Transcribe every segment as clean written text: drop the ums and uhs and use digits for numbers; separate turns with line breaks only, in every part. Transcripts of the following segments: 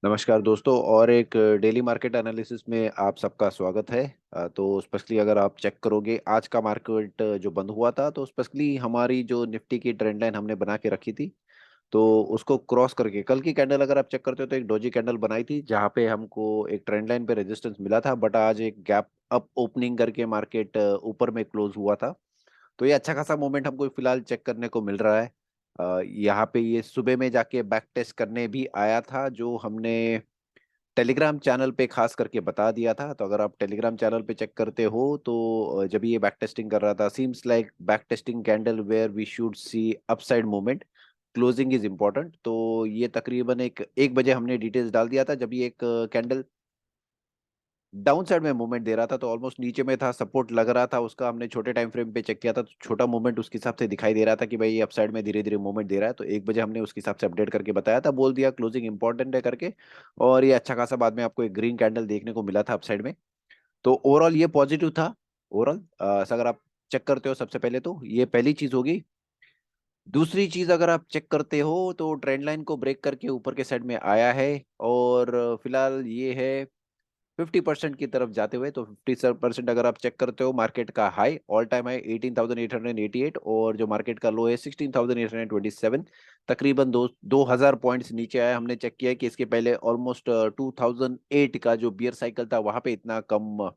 नमस्कार दोस्तों। और एक डेली मार्केट एनालिसिस में आप सबका स्वागत है। तो स्पेशली अगर आप चेक करोगे आज का मार्केट जो बंद हुआ था, तो स्पेशली हमारी जो निफ्टी की ट्रेंड लाइन हमने बना के रखी थी, तो उसको क्रॉस करके कल की कैंडल अगर आप चेक करते हो तो एक डोजी कैंडल बनाई थी जहां पे हमको एक ट्रेंड लाइन पे रेजिस्टेंस मिला था। बट आज एक गैप अप ओपनिंग करके मार्केट ऊपर में क्लोज हुआ था। तो ये अच्छा खासा मोमेंट हमको फिलहाल चेक करने को मिल रहा है। यहाँ पे ये सुबह में जाके बैक टेस्ट करने भी आया था, जो हमने टेलीग्राम चैनल पे खास करके बता दिया था। तो अगर आप टेलीग्राम चैनल पे चेक करते हो तो जब ये बैक टेस्टिंग कर रहा था, seems like back testing candle where we should see upside movement, closing is important. तो ये तकरीबन एक बजे हमने डिटेल्स डाल दिया था, जब ये एक कैंडल डाउन साइड में मूवमेंट दे रहा था, तो ऑलमोस्ट नीचे में था, सपोर्ट लग रहा था उसका। हमने छोटे टाइम फ्रेम पे चेक किया था, तो छोटा मूवमेंट उसके हिसाब से दिखाई दे रहा था कि भाई ये अपसाइड में धीरे धीरे मूवमेंट दे रहा है। तो एक बजे हमने उसके हिसाब से अपडेट करके बताया था, बोल दिया क्लोजिंग इंपॉर्टेंट है करके। और ये अच्छा खासा बाद में आपको एक ग्रीन कैंडल देखने को मिला था अपसाइड में। तो ओवरऑल ये पॉजिटिव था। ओवरऑल अगर आप चेक करते हो, सबसे पहले तो ये पहली चीज होगी। दूसरी चीज अगर आप चेक करते हो तो ट्रेंड लाइन को ब्रेक करके ऊपर के साइड में आया है। और फिलहाल ये है 50% की तरफ जाते हुए। तो 50% अगर आप चेक करते हो, मार्केट का हाई ऑल टाइम हाई 18,888 और जो मार्केट का लो है 16,827, तकरीबन 2,000 पॉइंट्स नीचे आया। हमने चेक किया है कि इसके पहले ऑलमोस्ट 2008 का जो बियर साइकिल था, वहां पे इतना कम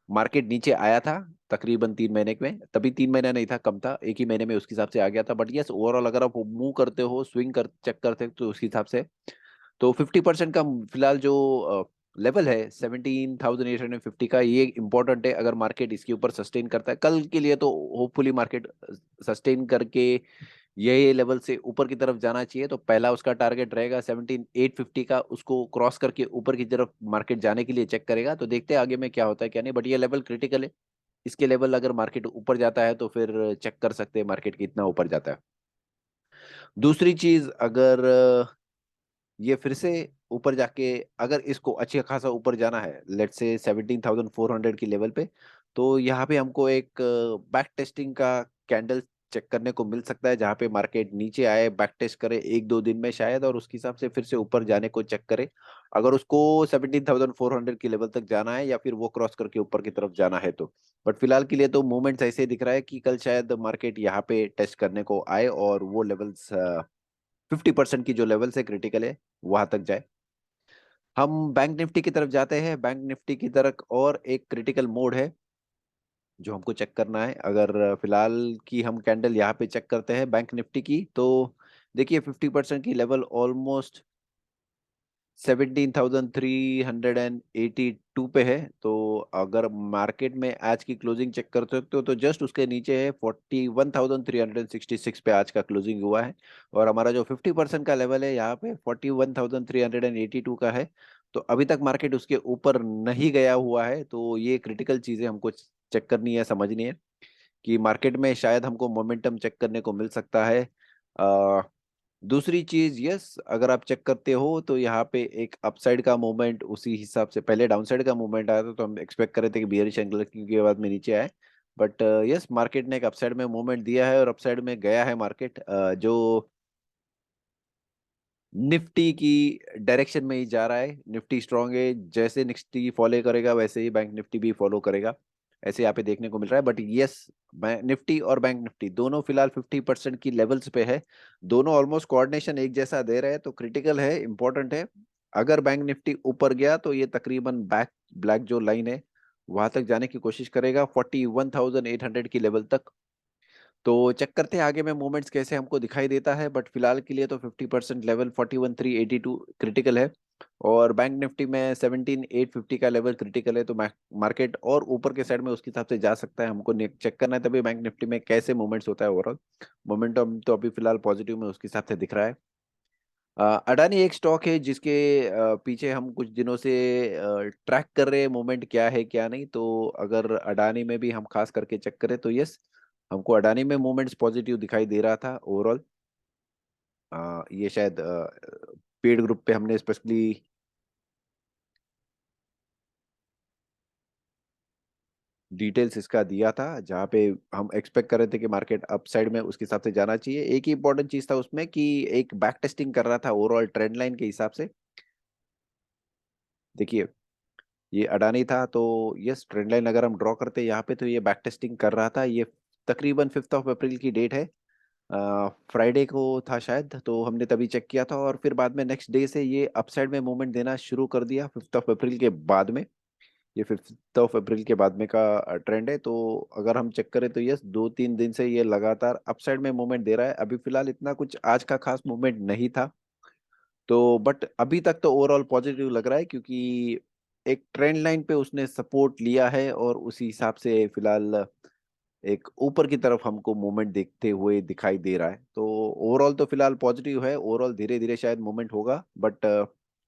मार्केट नीचे आया था। तकरीबन 3 महीने में, तभी 3 महीना नहीं था, कम था, एक ही महीने में उसके हिसाब से आ गया था। बट यस, ओवरऑल अगर आप मूव करते हो, स्विंग कर चेक करते हो, तो उसके हिसाब से तो 50% का फिलहाल जो लेवल है 17,850 का, ये इंपॉर्टेंट है। अगर मार्केट इसके ऊपर सस्टेन करता है कल के लिए, तो होपफुली मार्केट सस्टेन करके ये लेवल से ऊपर की तरफ जाना चाहिए। तो पहला उसका टारगेट रहेगा 17,850 का, उसको क्रॉस करके ऊपर की तरफ मार्केट जाने के लिए चेक करेगा। तो देखते हैं आगे में क्या होता है क्या नहीं, बट ये लेवल क्रिटिकल है। इसके लेवल अगर मार्केट ऊपर जाता है तो फिर चेक कर सकते हैं मार्केट कितना ऊपर जाता है। दूसरी चीज, अगर ये फिर से ऊपर जाके, अगर इसको अच्छी खासा ऊपर जाना है, लेट्स से 17,400 की लेवल पे, तो यहाँ पे हमको एक बैक टेस्टिंग का कैंडल चेक करने को मिल सकता है, जहाँ पे मार्केट नीचे आए, बैक टेस्ट करे 1-2 दिन में शायद, और उसके हिसाब से फिर से ऊपर जाने को चेक करे। अगर उसको 17,400 की लेवल तक जाना है या फिर वो क्रॉस करके ऊपर की तरफ जाना है तो। बट फिलहाल के लिए तो मूवमेंट्स ऐसे दिख रहा है कि कल शायद मार्केट यहाँ पे टेस्ट करने को आए और वो लेवल्स 50% की जो लेवल से क्रिटिकल है वहां तक जाए। हम बैंक निफ्टी की तरफ जाते हैं। बैंक निफ्टी की तरफ और एक क्रिटिकल मोड है जो हमको चेक करना है। अगर फिलहाल की हम कैंडल यहाँ पे चेक करते हैं बैंक निफ्टी की, तो देखिए 50% की लेवल ऑलमोस्ट 17,382 पे है। तो अगर मार्केट में आज की क्लोजिंग चेक कर सकते हो तो जस्ट उसके नीचे है, 41,366 पे आज का क्लोजिंग हुआ है। और हमारा जो 50% का लेवल है यहाँ पे 41,382 का है। तो अभी तक मार्केट उसके ऊपर नहीं गया हुआ है। तो ये क्रिटिकल चीजें हमको चेक करनी है, समझनी है कि मार्केट में शायद हमको मोमेंटम चेक करने को मिल सकता है। दूसरी चीज, यस, अगर आप चेक करते हो तो यहाँ पे एक अपसाइड का मूवमेंट, उसी हिसाब से पहले डाउनसाइड का मूवमेंट आया था, तो हम एक्सपेक्ट कर रहे थे कि बियरिश एंगल के बाद में नीचे आए। बट यस, मार्केट ने एक अपसाइड में मूवमेंट दिया है और अपसाइड में गया है मार्केट, जो निफ्टी की डायरेक्शन में ही जा रहा है। निफ्टी स्ट्रांग है, जैसे निफ्टी फॉलो करेगा वैसे ही बैंक निफ्टी भी फॉलो करेगा, ऐसे यहाँ पे देखने को मिल रहा है। बट यस, निफ्टी और बैंक निफ्टी दोनों फिलहाल 50% की लेवल्स पे है। दोनों ऑलमोस्ट कोऑर्डिनेशन एक जैसा दे रहे हैं, तो क्रिटिकल है, इंपॉर्टेंट है। अगर बैंक निफ्टी ऊपर गया तो ये तकरीबन बैक ब्लैक जो लाइन है वहां तक जाने की कोशिश करेगा, 41,800 की लेवल तक। तो चेक करते हैं आगे में मूवमेंट्स कैसे हमको दिखाई देता है। बट फिलहाल के लिए तो 50% लेवल 41,382 क्रिटिकल है। और बैंक निफ्टी में 17,850 का लेवल क्रिटिकल है। तो मार्केट और ऊपर के साइड में उसके हिसाब से जा सकता है, हमको चेक करना है तभी बैंक निफ्टी में कैसे मूवमेंट्स होता है। ओवरऑल मोमेंटम तो अभी फिलहाल पॉजिटिव में उसके हिसाब से दिख रहा है। अडानी एक स्टॉक है जिसके पीछे हम कुछ दिनों से ट्रैक कर रहे हैं मूवमेंट क्या है क्या नहीं। तो अगर अडानी में भी हम खास करके चेक करें तो यस, हमको अडानी में मूवमेंट्स पॉजिटिव दिखाई दे रहा था ओवरऑल। ये शायद पेड ग्रुप पे हमने स्पेशली डिटेल्स इसका दिया था, जहाँ पे हम एक्सपेक्ट कर रहे थे कि मार्केट अप साइड में उसके हिसाब से जाना चाहिए। एक ही इंपॉर्टेंट चीज था उसमें कि एक बैक टेस्टिंग कर रहा था ओवरऑल ट्रेंड लाइन के हिसाब से। देखिए, ये अडानी था, तो यस ट्रेंड लाइन अगर हम ड्रॉ करते यहाँ पे तो ये बैक टेस्टिंग कर रहा था। ये तकरीबन 5 अप्रैल की डेट है, फ्राइडे को था शायद, तो हमने तभी चेक किया था और फिर बाद में नेक्स्ट डे से ये अपसाइड में मूवमेंट देना शुरू कर दिया 5 अप्रैल के बाद में। ये 5 अप्रैल के बाद में का ट्रेंड है। तो अगर हम चेक करें तो यस 2-3 दिन से ये लगातार अपसाइड में मूवमेंट दे रहा है। अभी फिलहाल इतना कुछ आज का खास मूवमेंट नहीं था, तो बट अभी तक तो ओवरऑल पॉजिटिव लग रहा है, क्योंकि एक ट्रेंड लाइन पे उसने सपोर्ट लिया है और उसी हिसाब से फिलहाल एक ऊपर की तरफ हमको मूवमेंट देखते हुए दिखाई दे रहा है। तो ओवरऑल तो फिलहाल पॉजिटिव है। ओवरऑल धीरे धीरे शायद मूवमेंट होगा, बट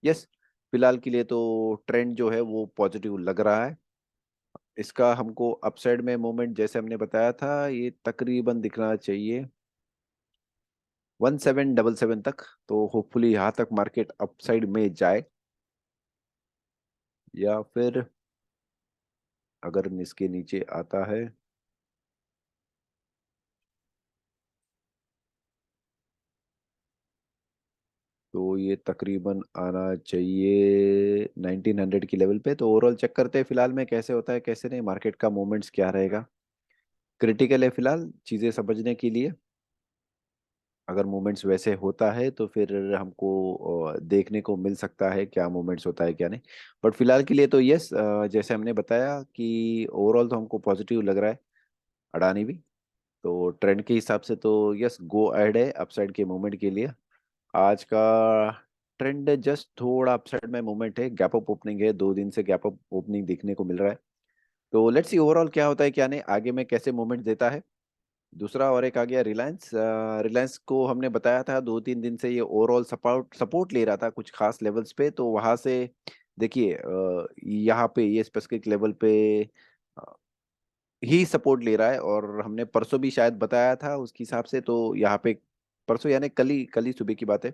यस फिलहाल के लिए तो ट्रेंड जो है वो पॉजिटिव लग रहा है। इसका हमको अपसाइड में मूवमेंट जैसे हमने बताया था, ये तकरीबन दिखना चाहिए 1777 तक। तो होपफुली यहाँ तक मार्केट अपसाइड में जाए, या फिर अगर इसके नीचे आता है तो ये तकरीबन आना चाहिए 1900 की लेवल पे। तो ओवरऑल चेक करते हैं फिलहाल में कैसे होता है कैसे नहीं, मार्केट का मूवमेंट्स क्या रहेगा। क्रिटिकल है फिलहाल चीज़ें समझने के लिए। अगर मूवमेंट्स वैसे होता है तो फिर हमको देखने को मिल सकता है क्या मूवमेंट्स होता है क्या नहीं। बट फिलहाल के लिए तो यस, जैसे हमने बताया कि ओवरऑल तो हमको पॉजिटिव लग रहा है अडानी भी। तो ट्रेंड के हिसाब से तो यस गो अहेड है अपसाइड के मूवमेंट के लिए। आज का ट्रेंड जस्ट थोड़ा अपसाइड में मूवमेंट है, गैप अप ओपनिंग है, 2 दिन से गैप अप ओपनिंग देखने को मिल रहा है। तो लेट्स सी ओवरऑल क्या होता है क्या नहीं, आगे में कैसे मूवमेंट देता है। दूसरा और एक आ गया रिलायंस। रिलायंस को हमने बताया था 2-3 दिन से ये ओवरऑल सपोर्ट सपोर्ट ले रहा था कुछ खास लेवल्स पे, तो वहां से देखिए यहाँ पे ये स्पेसिफिक लेवल पे अ, ही सपोर्ट ले रहा है। और हमने परसों भी शायद बताया था उसके हिसाब से, तो यहाँ पे परसों यानी कल ही सुबह की बात है,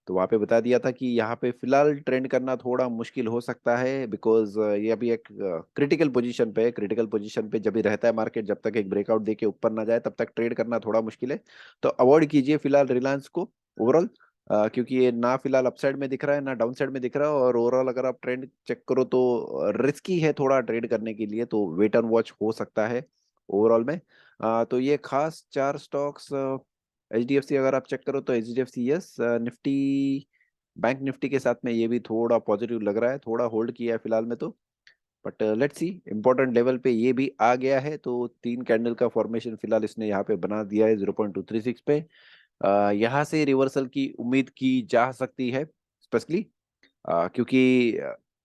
तो वहाँ पे बता दिया था कि यहाँ पे फिलहाल ट्रेंड करना थोड़ा मुश्किल हो सकता है, बिकॉज ये अभी एक क्रिटिकल पोजीशन पे है। क्रिटिकल पोजीशन पे जब भी रहता है मार्केट, जब तक एक ब्रेकआउट देके ऊपर ना जाए तब तक ट्रेड करना थोड़ा मुश्किल है। तो अवॉइड कीजिए फिलहाल रिलायंस को ओवरऑल, क्योंकि ये ना फिलहाल अपसाइड में दिख रहा है ना डाउन साइड में दिख रहा है। और ओवरऑल अगर आप ट्रेंड चेक करो तो रिस्की है थोड़ा ट्रेड करने के लिए, तो वेट एंड वॉच हो सकता है ओवरऑल में। तो ये खास 4 स्टॉक्स, HDFC अगर आप चेक करो तो HDFC yes, Nifty bank Nifty के साथ में ये भी थोड़ा पॉजिटिव लग रहा है, थोड़ा होल्ड किया है फिलहाल में तो। But let's see, important level पे ये भी आ गया है, तो 3 कैंडल का फॉर्मेशन फिलहाल इसने यहाँ पे बना दिया है 0.236 पे। यहाँ से रिवर्सल की उम्मीद की जा सकती है स्पेशली, क्योंकि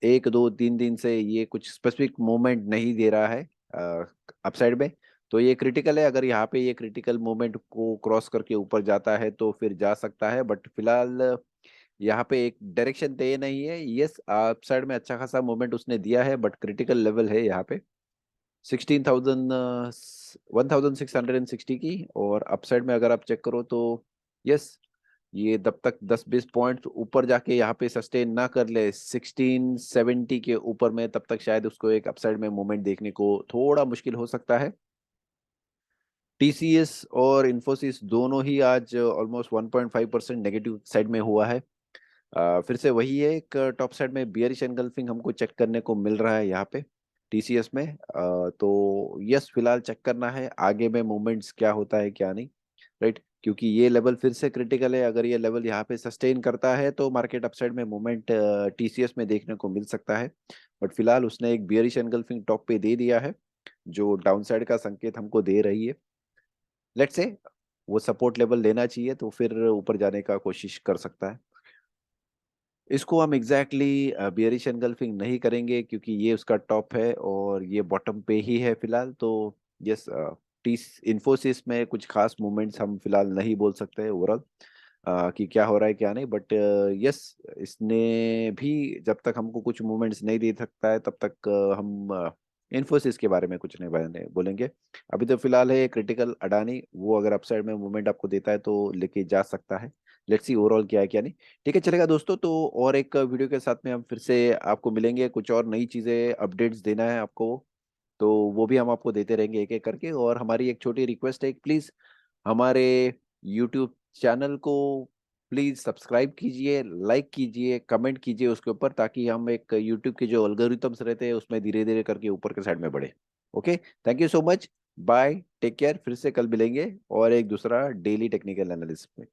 1-2-3 दिन से ये कुछ स्पेसिफिक मूवमेंट नहीं दे रहा है अपसाइड में। तो ये क्रिटिकल है, अगर यहाँ पे ये क्रिटिकल मूवमेंट को क्रॉस करके ऊपर जाता है तो फिर जा सकता है। बट फिलहाल यहाँ पे एक डायरेक्शन तय नहीं है। यस अपसाइड में अच्छा खासा मूवमेंट उसने दिया है, बट क्रिटिकल लेवल है यहाँ पे 16,000 1660 की। और अपसाइड में अगर आप चेक करो तो यस, ये तब तक 10-20 पॉइंट ऊपर जाके यहाँ पे सस्टेन ना कर ले 1670 के ऊपर में, तब तक शायद उसको एक अपसाइड में मूवमेंट देखने को थोड़ा मुश्किल हो सकता है। TCS और इन्फोसिस दोनों ही आज ऑलमोस्ट 1.5% नेगेटिव साइड में हुआ है। फिर से वही है, एक टॉप साइड में बियरिश एंगल्फिंग हमको चेक करने को मिल रहा है यहाँ पे TCS में। तो यस फिलहाल चेक करना है आगे में मूवमेंट्स क्या होता है क्या नहीं, राइट। क्योंकि ये लेवल फिर से क्रिटिकल है, अगर ये लेवल यहाँ पे सस्टेन करता है तो मार्केट अपसाइड में मूवमेंट TCS में देखने को मिल सकता है। बट फिलहाल उसने एक बियरिश एंगल्फिंग टॉप पे दे दिया है, जो डाउन साइड का संकेत हमको दे रही है। लेट्स से वो सपोर्ट लेवल लेना चाहिए तो फिर ऊपर जाने का कोशिश कर सकता है। इसको हम एग्जैक्टली बियरिश एनगल्फिंग नहीं करेंगे, क्योंकि ये उसका टॉप है और ये बॉटम पे ही है फिलहाल। तो यस टी इन्फोसिस में कुछ खास मूवमेंट्स हम फिलहाल नहीं बोल सकते ओवरऑल कि क्या हो रहा है क्या नहीं। बट यस इसने भी जब तक हमको कुछ मूवमेंट्स नहीं दे सकता है तब तक हम इन्फोसिस के बारे में कुछ नहीं बोलेंगे। अभी तो फिलहाल है क्रिटिकल अडानी, वो अगर अपसाइड में मूवमेंट आपको देता है तो लेके जा सकता है। लेट्स सी ओवरऑल क्या है क्या नहीं। ठीक है चलेगा दोस्तों, तो और एक वीडियो के साथ में हम फिर से आपको मिलेंगे। कुछ और नई चीज़ें अपडेट्स देना है आपको, तो वो भी हम आपको देते रहेंगे एक एक करके। और हमारी एक छोटी रिक्वेस्ट है, प्लीज़ हमारे यूट्यूब चैनल को प्लीज सब्सक्राइब कीजिए, लाइक कीजिए, कमेंट कीजिए उसके ऊपर, ताकि हम एक यूट्यूब के जो एल्गोरिथम्स रहते हैं उसमें धीरे धीरे करके ऊपर के साइड में बढ़े। Okay, thank you so much. Bye, take care, फिर से कल मिलेंगे और एक दूसरा डेली टेक्निकल एनालिसिस में।